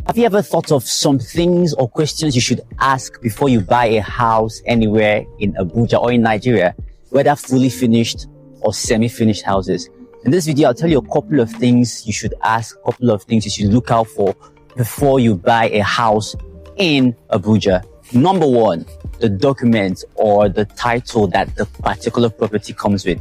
Have you ever thought of some things or questions you should ask before you buy a house anywhere in Abuja or in Nigeria, whether fully finished or semi-finished houses? In this video, I'll tell you a couple of things you should ask, a couple of things you should look out for before you buy a house in Abuja. Number one, the document or the title that the particular property comes with.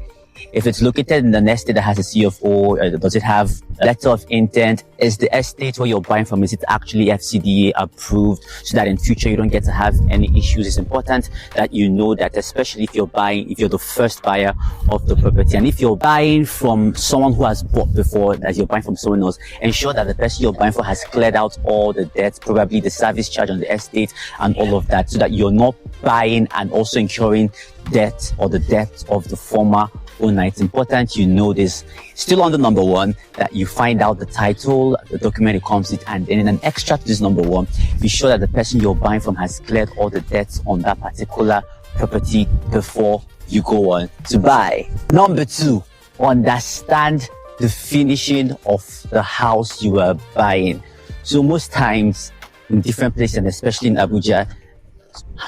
If it's located in an estate that has a CFO, does it have a letter of intent? Is the estate where you're buying from, is it actually FCDA approved, so that in future you don't get to have any issues? It's important that you know that, especially if you're the first buyer of the property. And if you're buying from someone who has bought before, that you're buying from someone else, ensure that the person you're buying for has cleared out all the debts, probably the service charge on the estate and all of that, so that you're not buying and also incurring debt or the debt of the former owner. It's important you know this. Still on the number one, that you find out the title, the document it comes with, and then in an extra to this number one, be sure that the person you're buying from has cleared all the debts on that particular property before you go on to buy. Number two, understand the finishing of the house you are buying. So most times in different places, and especially in Abuja,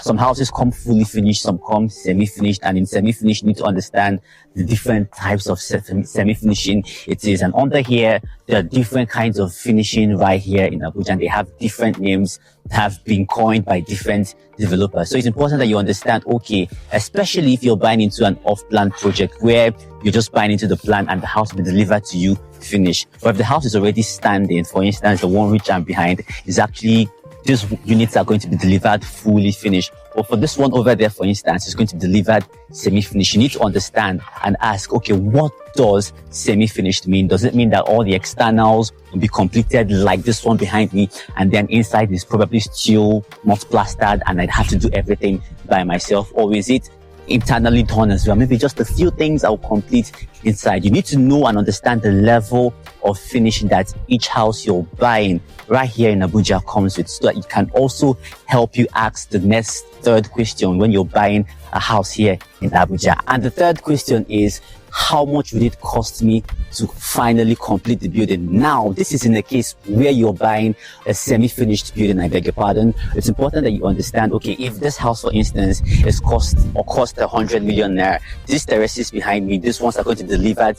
some houses come fully finished, some come semi-finished, and in semi-finished you need to understand the different types of semi-finishing it is. And under here, there are different kinds of finishing right here in Abuja, and they have different names that have been coined by different developers. So it's important that you understand, okay, especially if you're buying into an off-plan project where you're just buying into the plan and the house will be delivered to you finished. But if the house is already standing, for instance, the one which I'm behind is actually, these units are going to be delivered fully finished. But for this one over there, for instance, it's going to be delivered semi-finished. You need to understand and ask, okay, what does semi-finished mean? Does it mean that all the externals will be completed like this one behind me, and then inside is probably still not plastered and I'd have to do everything by myself? Or is it internally done as well? Maybe just a few things I'll complete inside. You need to know and understand the level of finishing that each house you're buying right here in Abuja comes with, so that it can also help you ask the next third question when you're buying a house here in Abuja. And the third question is, how much would it cost me to finally complete the building? Now, this is in the case where you're buying a semi-finished building, I beg your pardon. It's important that you understand, okay, if this house, for instance, is cost 100 million naira, these terraces behind me, these ones are going to be delivered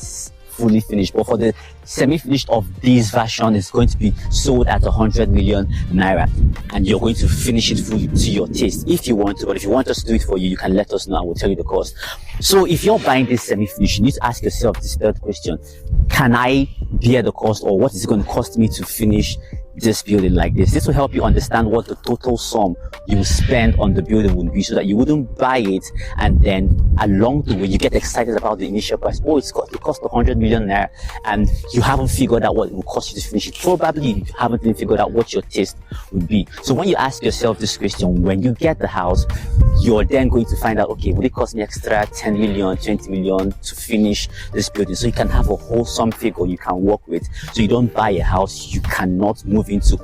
fully finished, but for the semi-finished of this version, is going to be sold at 100 million naira, and you're going to finish it fully to your taste if you want to. But if you want us to do it for you, you can let us know and we'll tell you the cost. So if you're buying this semi-finished, you need to ask yourself this third question: can I bear the cost, or what is it going to cost me to finish this building like this? This will help you understand what the total sum you spend on the building would be, so that you wouldn't buy it and then along the way you get excited about the initial price. Oh, it cost 100 million naira, and you haven't figured out what it will cost you to finish it. Probably you haven't even figured out what your taste would be. So when you ask yourself this question, when you get the house, you're then going to find out, okay, will it cost me extra 10 million, 20 million to finish this building? So you can have a wholesome figure you can work with, so you don't buy a house you cannot move into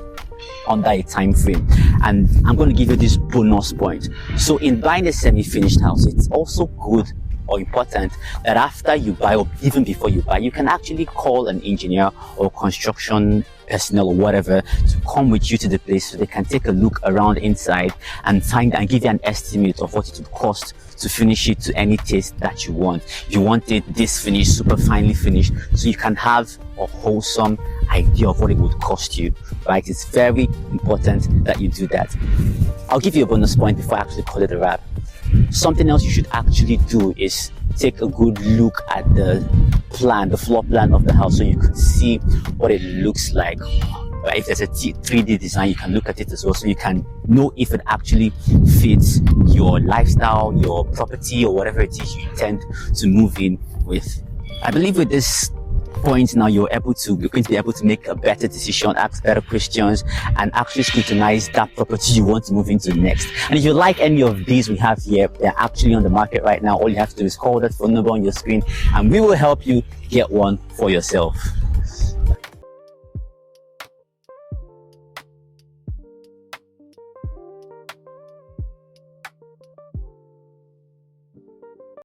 under a time frame. And I'm going to give you this bonus point. So in buying a semi-finished house, it's also good or important that after you buy, or even before you buy, you can actually call an engineer or construction personnel or whatever to come with you to the place, so they can take a look around inside and find and give you an estimate of what it would cost to finish it to any taste that you want. You want it this finished, super finely finished, so you can have a wholesome idea of what it would cost you, right? It's very important that you do that. I'll give you a bonus point before I actually call it a wrap. Something else you should actually do is take a good look at the plan, the floor plan of the house, so you could see what it looks like. If there's a 3D design, you can look at it as well, so you can know if it actually fits your lifestyle, your property, or whatever it is you intend to move in with. I believe with this point now, you're going to be able to make a better decision, ask better questions, and actually scrutinize that property you want to move into next. And if you like any of these we have here, they're actually on the market right now. All you have to do is call that phone number on your screen, and we will help you get one for yourself.